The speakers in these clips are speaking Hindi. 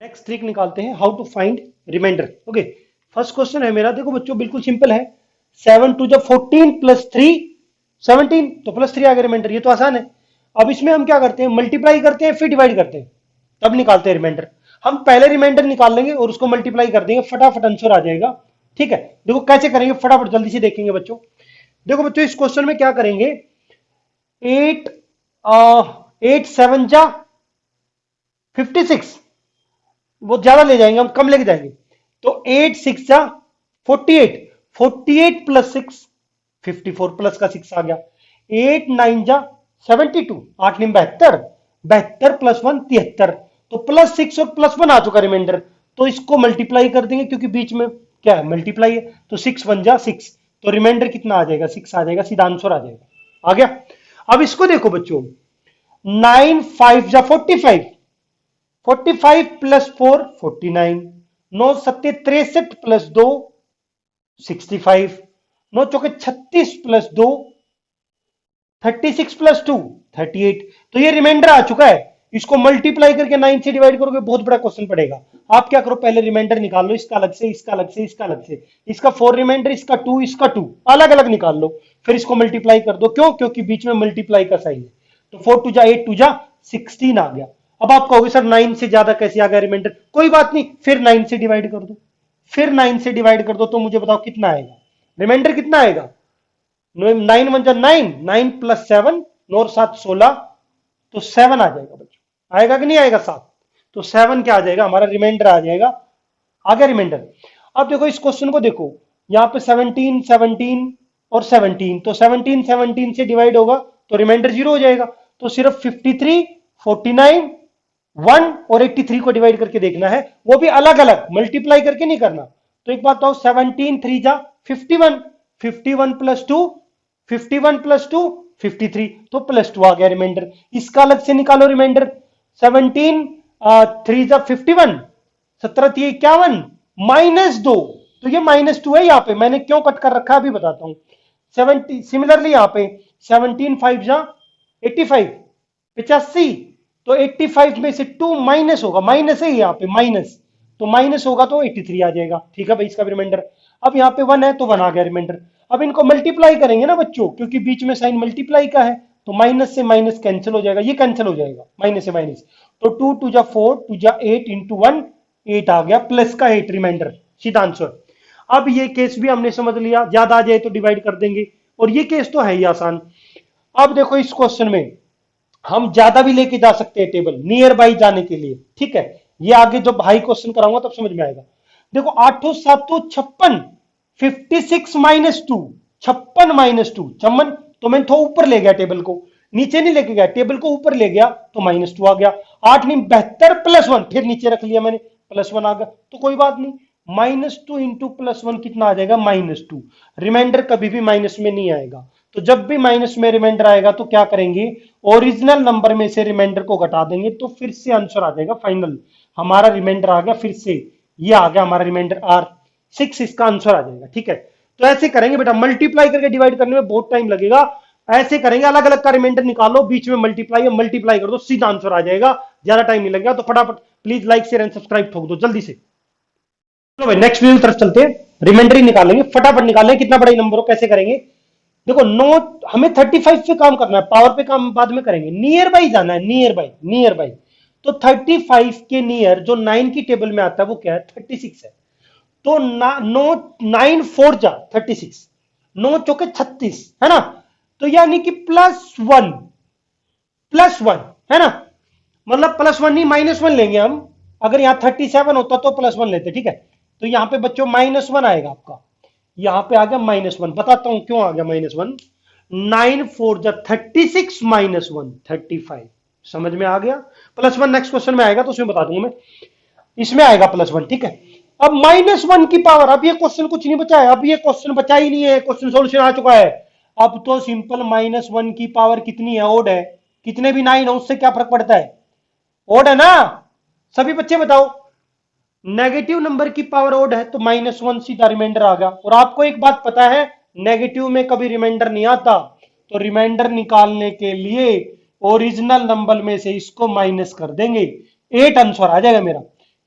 नेक्स्ट ट्रिक निकालते हैं, how to find remainder. Okay, first question है मेरा, देखो बच्चों बिल्कुल सिंपल है। 7 टू जब 14 प्लस 3 17, तो प्लस 3 आ गया रिमाइंडर, ये तो आसान है। अब इसमें हम क्या करते हैं, मल्टीप्लाई करते हैं फिर डिवाइड करते हैं, तब निकालते हैं रिमाइंडर। हम पहले रिमाइंडर निकाल लेंगे और उसको मल्टीप्लाई कर देंगे, फटाफट आंसर आ जाएगा। ठीक है, देखो कैसे करेंगे, फटाफट जल्दी से देखेंगे बच्चों। देखो बच्चों इस क्वेश्चन में क्या करेंगे, 8 8 7 जा 56, वो ज्यादा ले जाएंगे, हम कम लेके जाएंगे। तो 8 6 जा 48, 48 प्लस 6 54 प्लस का 6 आ गया। 8 9 जा 72, 8 9 72, 72 प्लस 1 73, तो प्लस 6 और प्लस 1 आ चुका रिमाइंडर। तो इसको मल्टीप्लाई कर देंगे क्योंकि बीच में क्या है, मल्टीप्लाई है। तो 6 1 जा 6, तो रिमाइंडर कितना आ जाएगा, 6 आ जाएगा, सीधा आंसर आ जाएगा। आ गया। अब इसको देखो बच्चों, 9 5 जा 45, 45 प्लस 4 49, 9 सत्ते 63 प्लस 2 65, 9 चौके 36 प्लस 2 36 प्लस 2 38। तो ये रिमाइंडर आ चुका है। इसको मल्टीप्लाई करके 9 से डिवाइड करोगे, बहुत बड़ा क्वेश्चन पड़ेगा। आप क्या करो, पहले रिमाइंडर निकाल लो, इसका अलग से, इसका अलग से, इसका अलग से, इसका 4 रिमाइंडर, इसका 2, इसका 2, अलग अलग निकाल लो, फिर इसको मल्टीप्लाई कर दो। क्यों, क्योंकि बीच में मल्टीप्लाई का साइन है। तो 4 2 जा 8 2 जा 16 आ गया। अब आप कहोगे सर 9 से ज्यादा कैसे आ गया रिमाइंडर, कोई बात नहीं, फिर 9 से डिवाइड कर दो, फिर 9 से डिवाइड कर दो, तो मुझे बताओ कितना आएगा रिमाइंडर, कितना आएगा। 9 1 जा 9, 9 प्लस 7, 9 और 7 16, तो 7 आ जाएगा बच्चों, आएगा कि नहीं आएगा 7, तो 7 क्या आ जाएगा, हमारा रिमाइंडर आ जाएगा। आ गया रिमाइंडर। अब देखो इस क्वेश्चन को देखो, यहां पे 17 17 और 17, तो 17 17 से डिवाइड होगा तो रिमाइंडर 0 हो जाएगा। तो सिर्फ 53 49 1 और 83 को डिवाइड करके देखना है, वो भी अलग अलग, मल्टीप्लाई करके नहीं करना। तो एक बात बताओ, 17 3 जा 51, 51 प्लस 2 51 प्लस 2 53, तो प्लस 2 आ गया रिमाइंडर। इसका अलग से निकालो रिमाइंडर, 17 3 जा 51, 17 51 माइनस 2, तो ये -2 है। यहां पे मैंने क्यों कट कर रखा है अभी बताता हूं। 70 सिमिलरली यहां पे 17 5 जा 85 85, तो 85 में से 2 माइनस होगा, माइनस है यहाँ पे माइनस, तो माइनस होगा तो 83 आ जाएगा। ठीक है भाई, इसका भी रिमाइंडर। अब यहाँ पे 1 है तो 1 आ गया रिमाइंडर। अब इनको मल्टीप्लाई करेंगे ना बच्चों, क्योंकि बीच में साइन मल्टीप्लाई का है, तो माइनस से माइनस कैंसिल हो जाएगा, ये कैंसिल हो जाएगा माइनस से माइनस। तो 2 2 जा 4 2 जा 8 इंटू 1 8 आ गया, प्लस का 8 रिमाइंडर, सीधा आंसर। अब ये केस भी हमने समझ लिया, ज्यादा आ जाए तो डिवाइड कर देंगे, और ये केस तो है ही आसान। अब देखो इस क्वेश्चन में हम ज्यादा भी लेके जा सकते हैं टेबल, नियर बाई जाने के लिए। ठीक है, ये आगे जब हाई क्वेश्चन कराऊंगा तब समझ में आएगा। देखो 8 7 56, 56 माइनस 2 56 माइनस 2 56, तो मैं थोड़ा ऊपर ले गया टेबल को, नीचे नहीं लेके गया, टेबल को ऊपर ले गया तो -2 आ गया। 8 नहीं 72 प्लस 1, फिर नीचे रख लिया मैंने, +1 आ गया, तो कोई बात नहीं। -2 इंटू +1 कितना आ जाएगा, -2। रिमाइंडर कभी भी माइनस में नहीं आएगा, तो जब भी माइनस में रिमाइंडर आएगा तो क्या करेंगे, ओरिजिनल नंबर में से रिमाइंडर को घटा देंगे, तो फिर से आंसर आ जाएगा फाइनल। हमारा रिमाइंडर आ गया, फिर से ये आ गया हमारा रिमाइंडर R6, इसका आंसर आ जाएगा। ठीक है, तो ऐसे करेंगे बेटा, मल्टीप्लाई करके डिवाइड करने में बहुत टाइम लगेगा, ऐसे करेंगे, अलग अलग का रिमाइंडर निकालो, बीच में मल्टीप्लाई मल्टीप्लाई कर दो, सीधा आंसर आ जाएगा, ज्यादा टाइम नहीं लगेगा। तो फटाफट please like share and subscribe ठोक दो जल्दी से। चलो भाई नेक्स्ट वीडियो की तरफ चलते हैं, रिमाइंडर ही निकालेंगे, फटाफट निकालें, कितना बड़ा नंबर हो कैसे करेंगे। देखो नो, हमें 35 पे काम करना है, पावर पे काम बाद में करेंगे, नियर बाई जाना है, नियर बाई नियर बाई। तो 35 के नियर जो 9 की टेबल में आता है वो क्या है, 36 है। तो नो 9 4 जा 36, 9 चौके 36 है ना, तो यानी कि +1 है ना, मतलब +1 नहीं -1 लेंगे हम। अगर यहां 37 होता तो +1 लेते। ठीक है, तो यहां पे बच्चों -1 आएगा आपका, यहां पे आ गया -1, बताता हूं क्यों आ गया -1। 9 4 जा 36 -1 35, समझ में आ गया। +1 नेक्स्ट क्वेश्चन में आएगा तो उसमें बता दूंगा मैं, इसमें आएगा +1। ठीक है, अब -1 की पावर, अब ये क्वेश्चन कुछ नहीं बचा है, अब ये क्वेश्चन बचा ही नहीं है, क्वेश्चन सोल्यूशन आ चुका है। अब तो सिंपल -1 की पावर कितनी है, ओड है, कितने भी 9 हो उससे क्या फर्क पड़ता है, ओड है ना। सभी बच्चे बताओ, नेगेटिव नंबर की पावर ओड है तो -1 सीधा रिमाइंडर आ गया। और आपको एक बात पता है, नेगेटिव में कभी रिमाइंडर नहीं आता, तो रिमाइंडर निकालने के लिए ओरिजिनल नंबर में से इसको माइनस कर देंगे, 8 आंसर आ जाएगा मेरा।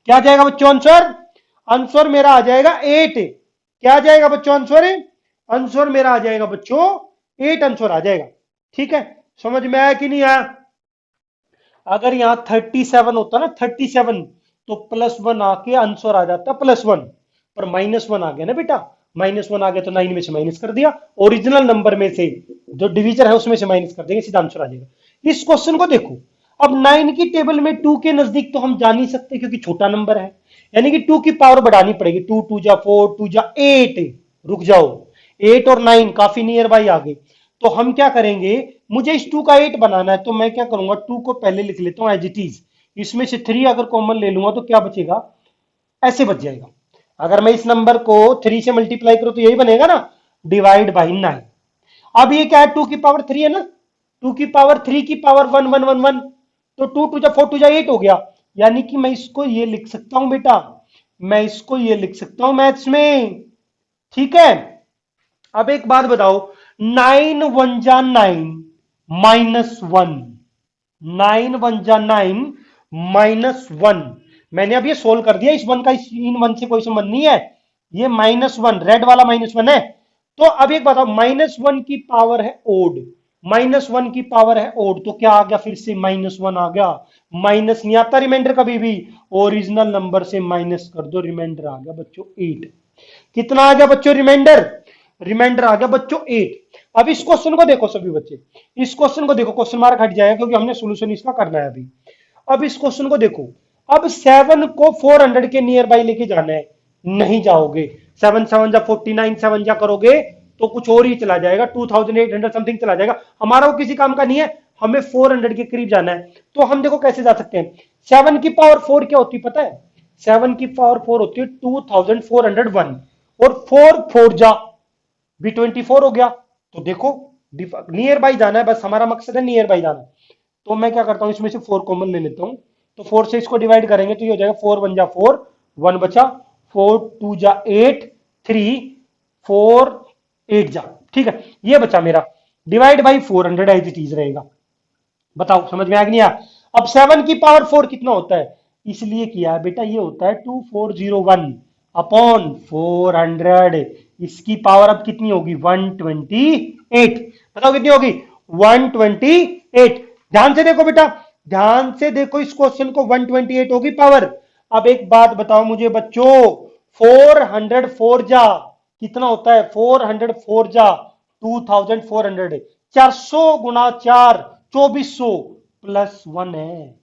क्या आ जाएगा बच्चों आंसर? आंसर मेरा आ जाएगा 8। क्या आ जाएगा बच्चों आंसर? आंसर मेरा आ जाएगा बच्चों 8 आंसर आ जाएगा। ठीक है, समझ में आया कि नहीं आया? अगर यहां 37 होता ना 37, तो +1 आके आंसर आ जाता +1, पर -1 आ गया ना बेटा, -1 आ गया तो 9 में से माइनस कर दिया, ओरिजिनल नंबर में से जो डिवीजर है उसमें से माइनस कर देंगे, सीधा आंसर आ जाएगा। इस क्वेश्चन को देखो, अब 9 की टेबल में 2 के नजदीक तो हम जा नहीं सकते क्योंकि छोटा नंबर है, यानी कि 2 की पावर बढ़ानी पड़ेगी। 2 2 जा 4, 2 जा 8, रुक जाओ, 8 और 9 काफी नियर बाई आ गए, तो हम क्या करेंगे, मुझे इस 2 का 8 बनाना है, तो मैं क्या करूंगा, 2 को पहले लिख लेता हूं एज इट इज, इसमें से 3 अगर कॉमन ले लूंगा तो क्या बचेगा, ऐसे बच जाएगा। अगर मैं इस नंबर को 3 से मल्टीप्लाई करूं तो यही बनेगा ना, डिवाइड बाई 9। अब ये क्या है, 2 की पावर 3 है ना, 2 की पावर 3 की पावर 1 1 1 1, तो 2 2 जा 4 2 जा 8 हो गया, यानी कि मैं इसको ये लिख सकता हूं बेटा, मैं इसको ये लिख सकता हूं मैथ्स में। ठीक है, अब एक बात बताओ, 9 1 जा 9 -1, 9 1 जा 9 -1, मैंने अब ये सोल्व कर दिया, इस वन का इन वन से कोई संबंध नहीं है, ये -1 रेड वाला -1 है। तो अब एक बताओ, -1 की पावर है ओड, -1 की पावर है ओड, तो क्या आ गया, फिर से -1 आ गया, माइनस नहीं आता रिमाइंडर कभी भी, ओरिजिनल नंबर से माइनस कर दो, रिमाइंडर आ गया बच्चों 8। कितना आ गया बच्चों रिमाइंडर? रिमाइंडर आ गया बच्चों 8। अब इस क्वेश्चन को देखो सभी बच्चे, इस क्वेश्चन को देखो, क्वेश्चन मार्क हट जाएगा क्योंकि हमने सोल्यूशन इसका करना है अभी। अब इस क्वेश्चन को देखो, अब 7 को 400 के नियर बाई लेके जाना है, नहीं जाओगे, 7 7 जा 49, 7 जा करोगे तो कुछ और ही चला जाएगा, 2800 समथिंग चला जाएगा, हमारा वो किसी काम का नहीं है, हमें 400 के करीब जाना है। तो हम देखो कैसे जा सकते हैं, 7 की पावर 4 क्या होती है पता है, 7 की पावर 4 होती है 2401, और 4 4 जा भी 24 हो गया। तो देखो नियर बाई जाना है, बस हमारा मकसद है नियर बाई जाना। तो मैं क्या करता हूं, इसमें से 4 कॉमन ले लेता हूं, तो 4 से इसको डिवाइड करेंगे तो ये हो जाएगा 4 1 जा 4, 1 बचा, 4 2 जा 8, 3 4 8 जा, ठीक है, ये बचा मेरा, divide by 400 as it is रहेगा। बताओ समझ में आ गया? अब 7 की पावर 4 कितना होता है, इसलिए किया है बेटा, ये होता है 2401 अपॉन 400, इसकी पावर अब कितनी होगी 128। बताओ कितनी होगी 128। ध्यान से देखो बेटा, ध्यान से देखो इस क्वेश्चन को, 128 होगी पावर। अब एक बात बताओ मुझे बच्चों, 404 जा कितना होता है, 404 जा 2400, 400 गुना 4 2400 +1 है,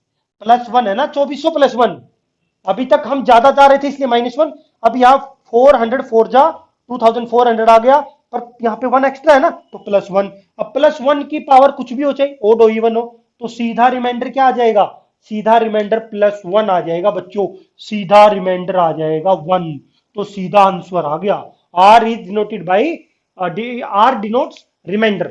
+1 है ना, 2400 +1। अभी तक हम ज्यादा जा रहे थे इसलिए -1, अब यहां 404 जा 2400 आ गया, पर यहां पे 1 एक्स्ट्रा है ना, तो +1। अब +1 की पावर कुछ भी हो, चाहे ओड हो इवन हो, तो सीधा रिमाइंडर क्या आ जाएगा, सीधा रिमाइंडर +1 आ जाएगा बच्चों, सीधा रिमाइंडर आ जाएगा 1, तो सीधा आंसर आ गया। R is denoted by, R denotes remainder.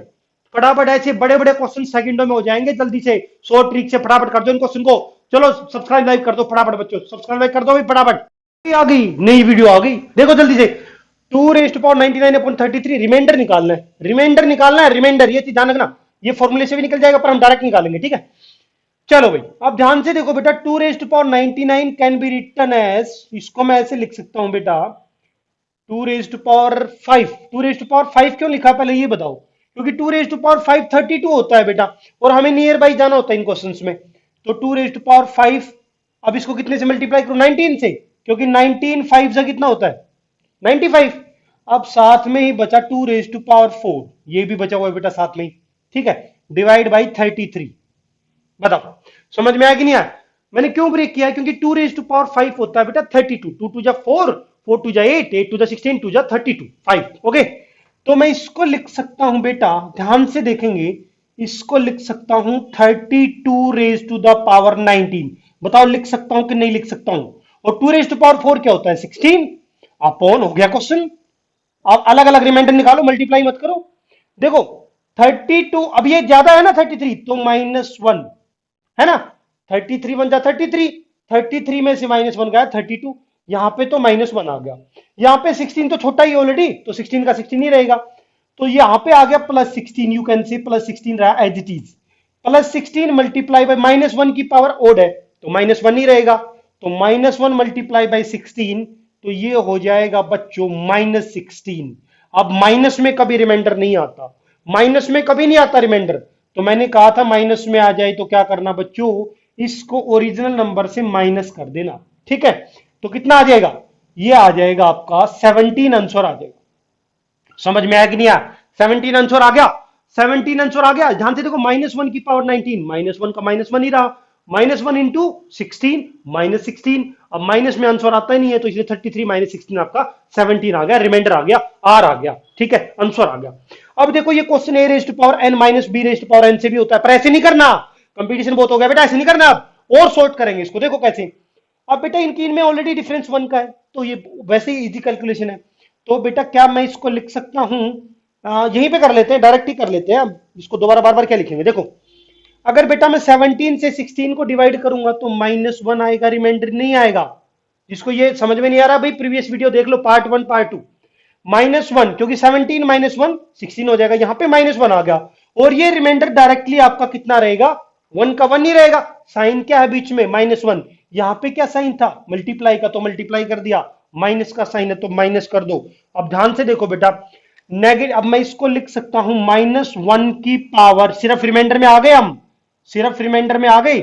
फटाफट ऐसे बड़े बड़े क्वेश्चन सेकंडों में हो जाएंगे, जल्दी से शॉर्ट ट्रिक से फटाफट कर दो इन क्वेश्चन को। चलो सब्सक्राइब लाइक कर दो फटाफट बच्चों, सब्सक्राइब कर दो भाई फटाफट। आ गई नई वीडियो आ गई, देखो जल्दी से, 2⁻99/33 रिमाइंडर निकालना है, रिमाइंडर निकालना है, रिमाइंडर, ये चीज ध्यान रखना, ये फॉर्मूले से भी निकल जाएगा पर हम डायरेक्ट निकालेंगे, ठीक है। चलो भाई अब ध्यान से देखो बेटा, 2⁻99 कैन बी रिटन एज, इसको मैं ऐसे लिख सकता हूं बेटा 2⁵, 2⁵ क्यों लिखा पहले ये बताओ, क्योंकि 2⁵ 32 होता है बेटा, और हमें नियर बाई जाना होता है इन क्वेश्चंस में, तो 2⁵, अब इसको कितने से मल्टीप्लाई करो 19 से, क्योंकि 19 5 से कितना होता है 95। अब साथ में ही बचा 2⁴, ये भी बचा हुआ है बेटा साथ में ही, ठीक है, डिवाइड बाई 33। बताओ समझ में आया कि नहीं आया? मैंने क्यों ब्रेक किया है, क्योंकि 2⁵ होता है बेटा 32, 2 2 जा 4, 4 2 जा 8, 8 2 जा 16, 2 जा 32, 5, ओके। तो मैं इसको लिख सकता हूं बेटा, ध्यान से देखेंगे, इसको लिख सकता हूं 32⁻19। बताओ लिख सकता हूं कि नहीं लिख सकता हूं? और 2⁴ क्या होता है 16 अपॉन, हो गया क्वेश्चन। आप अलग अलग रिमाइंडर निकालो, मल्टीप्लाई मत करो। देखो 32, अब ये ज्यादा है ना 33, तो -1 है ना, 33 1 जा 33, 33 में से -1 गया 32, यहां पे तो -1 आ गया, यहां पे 16 तो छोटा ही ऑलरेडी, तो 16 का 16 ही रहेगा, तो यहां पे आ गया +16, यू कैन से +16 रहा as it is, +16 multiply by -1 की पावर ओड है तो -1 ही रहेगा, तो -1 मल्टीप्लाई बाई 16, तो ये हो जाएगा बच्चों -16। अब माइनस में कभी रिमाइंडर नहीं आता, माइनस में कभी नहीं आता रिमाइंडर। तो मैंने कहा था माइनस में आ जाए तो क्या करना बच्चों, इसको ओरिजिनल नंबर से माइनस कर देना। ठीक है, तो कितना आ जाएगा, ये आ जाएगा आपका 17 आंसर आ जाएगा। समझ में आया कि नहीं आया? 17 आंसर आ गया, 17 आंसर आ गया। ध्यान से देखो, -1 की पावर 19, -1 का -1 ही रहा, -1 इंटू 16 -16। अब माइनस में आंसर आता ही नहीं है, तो इसलिए 33 -16 आपका 17 आ गया, रिमाइंडर आ गया, आर आ गया। ठीक है, आंसर आ गया। अब देखो ये question a raise to power n minus b raise to power n से भी होता है, पर ऐसे नहीं करना, कंपटीशन बहुत हो गया बेटा, ऐसे नहीं करना। अब और सॉर्ट करेंगे इसको, देखो कैसे। अब बेटा इनकी इनमें ऑलरेडी डिफरेंस 1 का है, तो ये वैसे ही इजी कैलकुलेशन है। तो बेटा क्या मैं इसको लिख सकता हूं, यहीं पे कर लेते हैं, डायरेक्ट ही कर लेते हैं, इसको दोबारा बार बार क्या लिखेंगे। देखो अगर बेटा मैं 17 से 16 को डिवाइड करूंगा तो -1 आएगा, रिमाइंडर नहीं आएगा। जिसको ये समझ में नहीं आ रहा भाई, प्रीवियस वीडियो देख लो, पार्ट 1 पार्ट 2। -1 क्योंकि 17 -1 16 हो जाएगा, यहां पे -1 आ गया, और ये रिमाइंडर डायरेक्टली आपका कितना रहेगा, 1 का 1 ही रहेगा। साइन क्या है बीच में, -1, यहां पे क्या साइन था, मल्टीप्लाई का, तो मल्टीप्लाई कर दिया, माइनस का साइन है तो माइनस कर दो। अब ध्यान से देखो बेटा, नेगेटिव, अब मैं इसको लिख सकता हूं -1 की पावर, सिर्फ रिमाइंडर में आ गए हम, सिर्फ रिमाइंडर में आ गई,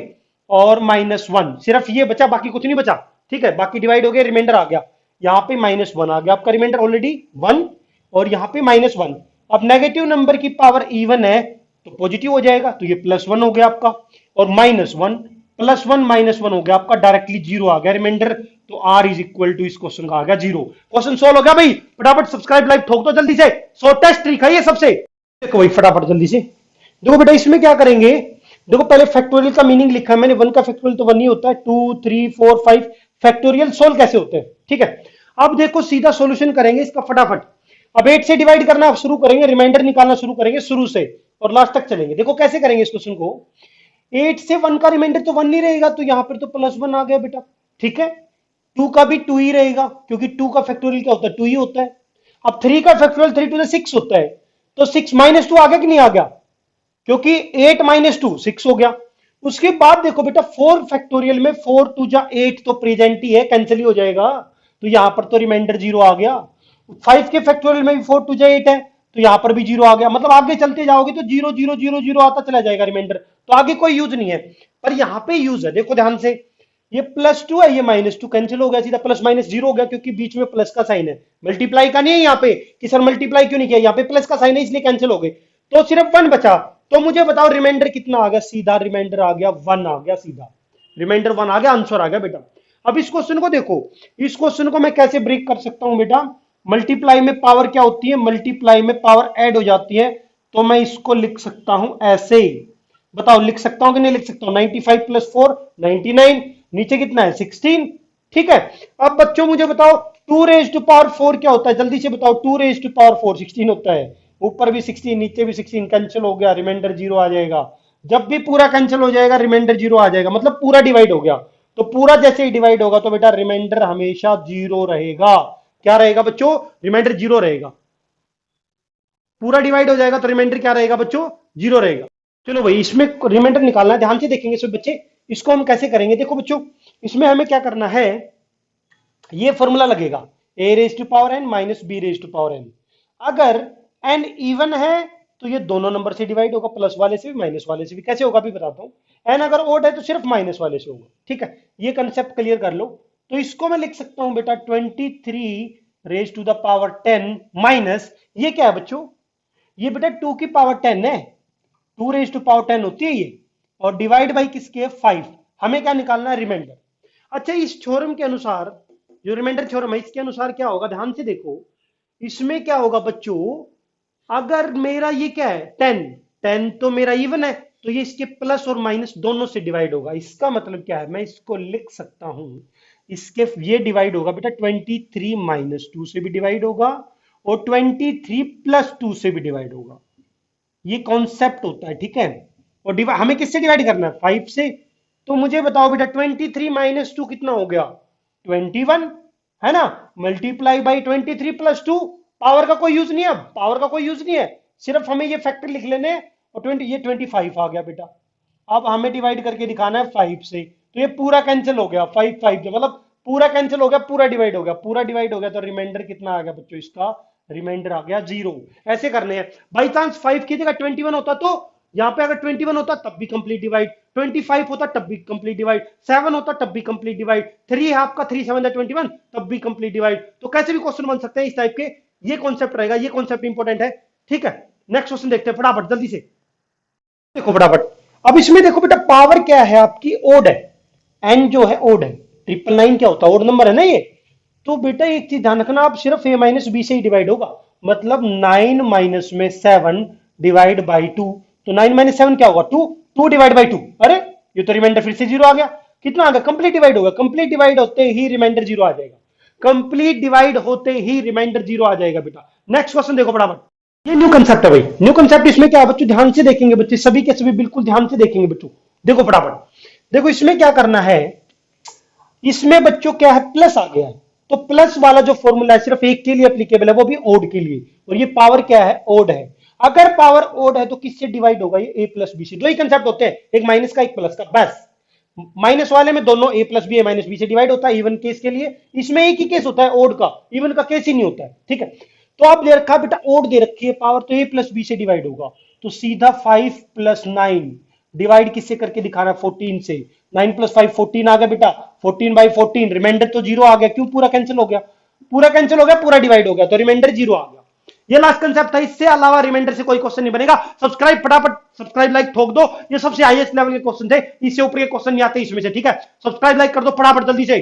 और -1 सिर्फ ये बचा, बाकी कुछ नहीं बचा। ठीक है, बाकी डिवाइड हो गया, रिमाइंडर आ गया, यहां पे -1 आ गया, आपका रिमाइंडर ऑलरेडी 1, और यहां पे -1। अब नेगेटिव नंबर की पावर इवन है तो पॉजिटिव हो जाएगा, तो ये +1 हो गया आपका, और -1 +1 -1 हो गया आपका, डायरेक्टली 0 आ गया रिमाइंडर। तो R इज इक्वल टू इस क्वेश्चन का आ गया 0। क्वेश्चन सोल्व हो गया भाई, फटाफट सब्सक्राइब लाइक ठोक दो जल्दी से, शॉर्टेस्ट ट्रिक है ये सबसे। देखो भाई फटाफट जल्दी से, देखो बेटा इसमें क्या करेंगे, देखो पहले फैक्टोरियल का मीनिंग लिखा है मैंने, 1 का फैक्टोरियल तो 1 ही होता है, 2 3 4 5 फैक्टोरियल सोल्व कैसे होते हैं। ठीक है, अब देखो सीधा सॉल्यूशन करेंगे इसका फटाफट। अब 8 से डिवाइड करना शुरू करेंगे, रिमाइंडर निकालना शुरू करेंगे शुरू से और लास्ट तक चलेंगे। देखो कैसे करेंगे इस क्वेश्चन को, 8 से 1 का रिमाइंडर तो 1 नहीं रहेगा, तो यहां पर तो +1 आ गया बेटा। ठीक है, 2 का भी 2 ही रहेगा, क्योंकि 2 का फैक्टोरियल क्या होता है, 2 ही होता है। अब 3 का फैक्टोरियल 3 to the 6 होता है, तो 6 -2 आ गया कि नहीं आ गया, क्योंकि 8 -2 6 हो गया। उसके बाद देखो बेटा 4 फैक्टोरियल में 4 2 जा 8 तो प्रेजेंट ही है, कैंसिल ही हो जाएगा, तो यहां पर तो रिमाइंडर 0 आ गया। 5 के फैक्टोरियल में भी 4 2 जा 8 है, तो यहां पर भी 0 आ गया। मतलब आगे चलते जाओगे तो 0 0 0 0 आता चला जाएगा रिमाइंडर, तो आगे कोई यूज नहीं है। पर यहां पे यूज है, देखो ध्यान से, ये +2 है, ये -2 कैंसिल हो गया, सीधा प्लस माइनस 0 हो गया, क्योंकि बीच में प्लस का साइन है, मल्टीप्लाई का नहीं है यहाँ पे कि सर मल्टीप्लाई क्यों नहीं किया, यहाँ पे प्लस का साइन है इसलिए कैंसिल हो गए, तो सिर्फ 1 बचा। तो मुझे बताओ रिमाइंडर कितना आ गया, सीधा रिमाइंडर आ गया 1 आ गया, सीधा रिमाइंडर 1 आ गया, आंसर आ गया बेटा। अब इस क्वेश्चन को देखो, इस क्वेश्चन को मैं कैसे ब्रेक कर सकता हूं बेटा, मल्टीप्लाई में पावर क्या होती है, मल्टीप्लाई में पावर ऐड हो जाती है, तो मैं इसको लिख सकता हूं ऐसे, बताओ लिख सकता हूं कि नहीं लिख सकता हूं, 95 + 4 99, नीचे कितना है 16। ठीक है, अब बच्चों मुझे बताओ 2 रेज टू पावर 4 क्या होता है, जल्दी से बताओ, 2 रेज टू पावर 4 16 होता है, ऊपर भी 16 नीचे भी 16, कैंसिल हो गया, रिमाइंडर 0 आ जाएगा। जब भी पूरा कैंसिल हो जाएगा रिमाइंडर 0 आ जाएगा, मतलब पूरा डिवाइड हो गया, तो पूरा जैसे ही डिवाइड होगा तो बेटा रिमाइंडर हमेशा 0 रहेगा। क्या रहेगा बच्चों, रिमाइंडर 0 रहेगा, पूरा डिवाइड हो जाएगा तो रिमाइंडर क्या रहेगा बच्चों, 0 रहेगा। चलो भाई इसमें रिमाइंडर निकालना है, ध्यान से देखेंगे सब बच्चे, इसको हम कैसे करेंगे। देखो बच्चों इसमें हमें क्या करना है, ये फॉर्मूला लगेगा, a raise to power n minus b raise to power n। अगर n इवन है तो ये दोनों नंबर से डिवाइड होगा, प्लस वाले से भी माइनस वाले से भी। कैसे होगा अभी बताता हूं, n अगर ओड है तो सिर्फ माइनस वाले से होगा। ठीक है, ये कंसेप्ट क्लियर कर लो। तो इसको मैं लिख सकता हूं बेटा 23 raise to the power 10 minus, ये क्या है बच्चों, ये बेटा 2 की पावर 10 है, 2 रेज टू पावर 10 होती है ये, और डिवाइड बाई किसके 5। हमें क्या निकालना है, रिमाइंडर। अच्छा इस थ्योरम के अनुसार, जो रिमाइंडर थ्योरम है इसके अनुसार क्या होगा, ध्यान से देखो, इसमें क्या होगा बच्चों, अगर मेरा ये क्या है 10 10 तो मेरा इवन है, तो ये इसके प्लस और माइनस दोनों से डिवाइड होगा। इसका मतलब क्या है, मैं इसको लिख सकता हूं, इसके ये डिवाइड होगा बेटा 23 -2 से भी डिवाइड होगा, और 23 + 2 से भी डिवाइड होगा। ये कॉन्सेप्ट होता है। ठीक है, और हमें किससे डिवाइड करना है, 5 से। तो मुझे बताओ बेटा 23 - 2 कितना हो गया, 21 है ना, मल्टीप्लाई बाई 23 + 2, पावर का कोई यूज नहीं है, पावर का कोई यूज नहीं है, सिर्फ हमें ये फैक्टर लिख लेने, और 20 ये 25 आ गया बेटा। अब हमें डिवाइड करके दिखाना है 5 से, तो ये पूरा कैंसिल हो गया, 5 5 से मतलब पूरा कैंसिल हो गया, पूरा डिवाइड हो गया, पूरा डिवाइड हो गया, तो रिमाइंडर कितना आ गया बच्चों, इसका रिमाइंडर आ गया 0। ऐसे करने हैं। बाई चांस 5 की जगह 21 होता तो यहां पे अगर 21 होता तब भी कंप्लीट डिवाइड, 25 होता तब भी कंप्लीट डिवाइड, 7 होता तब भी कंप्लीट डिवाइड, 3 है आपका, 3 7 21 तब भी कंप्लीट डिवाइड। तो कैसे भी क्वेश्चन बन सकते हैं इस टाइप के, ये कॉन्सेप्ट रहेगा, ये कॉन्सेप्ट इंपॉर्टेंट है। ठीक है, नेक्स्ट क्वेश्चन देखते हैं फटाफट जल्दी से। देखो फटाफट, अब इसमें देखो बेटा पावर क्या है आपकी, ओड है, एन जो है ओड है, 999 क्या होता है, ओड नंबर है ना ये। तो बेटा एक चीज ध्यान रखना, आप सिर्फ a माइनस बी से ही डिवाइड होगा, मतलब 9 माइनस में 7 डिवाइड बाई 2, तो 9 माइनस 7 क्या होगा, 2, 2 डिवाइड बाई 2। अरे ये तो रिमाइंडर फिर से 0 आ गया, कितना आ गया, कंप्लीट डिवाइड होगा, कंप्लीट डिवाइड होते ही रिमाइंडर 0 आ जाएगा, कंप्लीट डिवाइड होते ही रिमाइंडर 0 आ जाएगा बेटा। नेक्स्ट क्वेश्चन देखो फटाफट, ये न्यू कंसेप्ट है भाई, न्यू कंसेप्ट। इसमें क्या है बच्चों, ध्यान से देखेंगे बच्चे, सभी के सभी बिल्कुल ध्यान से देखेंगे बच्चों। देखो फटाफट, देखो इसमें क्या करना है, इसमें बच्चों क्या है, प्लस आ गया है, तो प्लस वाला जो फॉर्मूला है सिर्फ एक के लिए एप्लीकेबल है, वो भी ओड के लिए, और ये पावर क्या है, ओड है। अगर पावर ओड है तो किससे डिवाइड होगा, ये a प्लस बी से। दो ही कंसेप्ट होते हैं, एक माइनस का एक प्लस का, बस। माइनस वाले में दोनों a plus b a minus b से डिवाइड होता है इवन केस के लिए, इसमें एक ही केस होता है ओड का, इवन का केस ही नहीं होता है। ठीक है, तो आप दे रखा बेटा ओड दे रखी है पावर, तो a प्लस बी से डिवाइड होगा, तो सीधा 5 प्लस 9 डिवाइड किससे करके दिखाना है, 14 से। 9 प्लस 5 14 आ गया बेटा, 14 बाई 14, रिमाइंडर तो 0 आ गया, क्यों, पूरा कैंसिल हो गया, पूरा कैंसिल हो गया, पूरा डिवाइड हो गया, तो रिमाइंडर 0 आ गया। ये लास्ट कंसेप्ट था, इससे अलावा रिमाइंडर से कोई क्वेश्चन नहीं बनेगा। सब्सक्राइब फटाफट, सब्सक्राइब लाइक ठोक दो, ये सबसे हाईएस्ट लेवल के क्वेश्चन थे, इससे ऊपर के क्वेश्चन नहीं आते इसमें से। ठीक है, सब्सक्राइब लाइक कर दो फटाफट जल्दी से।